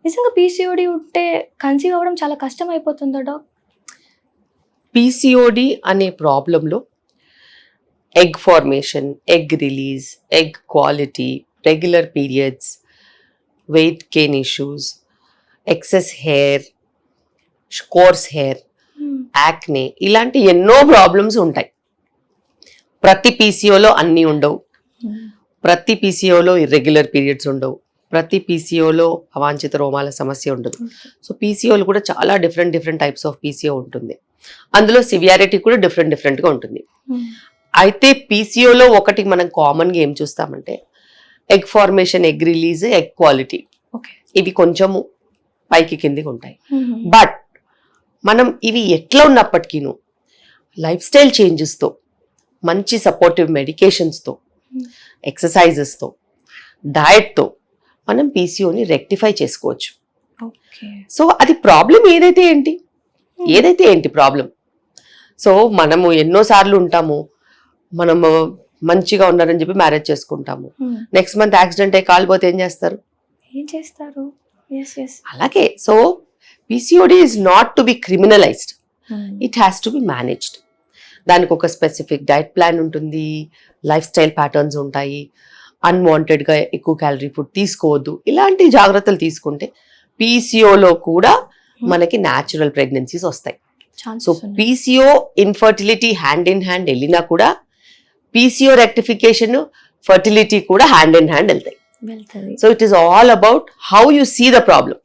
నిజంగా పీసీఓడి ఉంటే కన్సీవ్ అవ్వడం చాలా కష్టం అయిపోతుందా డాక్? పీసీఓడి అనే ప్రాబ్లంలో egg formation, egg release, egg quality, regular periods, weight gain issues, excess hair, course hair, acne, ఇలాంటి ఎన్నో ప్రాబ్లమ్స్ ఉంటాయి. ప్రతి పీసీఓలో అన్నీ ఉండవు. ప్రతి పీసీఓలో ఇర్రెగ్యులర్ పీరియడ్స్ ఉండవు. ప్రతి పీసీఓలో అవాంఛిత రోమాల సమస్య ఉండదు. సో పీసీఓలు కూడా చాలా డిఫరెంట్ టైప్స్ ఆఫ్ పీసీఓ ఉంటుంది. అందులో సివియారిటీ కూడా డిఫరెంట్గా ఉంటుంది. అయితే పీసీఓలో ఒకటి మనం కామన్గా ఏం చూస్తామంటే egg formation, egg release, egg quality, ఇవి కొంచెము పైకి కిందికి ఉంటాయి. బట్ మనం ఇవి ఎట్లా ఉన్నప్పటికీను లైఫ్ స్టైల్ చేంజెస్తో, మంచి సపోర్టివ్ మెడికేషన్స్తో, ఎక్సర్సైజెస్తో, డయట్తో మనం పీసీఓని రెక్టిఫై చేసుకోవచ్చు. సో అది ప్రాబ్లం ఏదైతే ఏంటి ప్రాబ్లం. సో మనము ఎన్నోసార్లు ఉంటాము, మనము మంచిగా ఉన్నారని చెప్పి మ్యారేజ్ చేసుకుంటాము. నెక్స్ట్ మంత్ యాక్సిడెంట్ అయ్యి కాలిపోతే ఏం చేస్తారు? అలాగే so PCOD is not to be criminalized, it has to be managed. దానికి ఒక స్పెసిఫిక్ డైట్ ప్లాన్ ఉంటుంది, లైఫ్ స్టైల్ ప్యాటర్న్స్ ఉంటాయి, అన్వాంటెడ్గా ఎక్కువ క్యాలరీ ఫుడ్ తీసుకోవద్దు. ఇలాంటి జాగ్రత్తలు తీసుకుంటే పీసీఓలో కూడా మనకి న్యాచురల్ ప్రెగ్నెన్సీస్ వస్తాయి. So PCO infertility hand in hand వెళ్ళినా కూడా పీసీఓ రెక్టిఫికేషన్, ఫర్టిలిటీ కూడా హ్యాండ్ ఇన్ హ్యాండ్ వెళ్తాయి. So it is all about how you see the problem.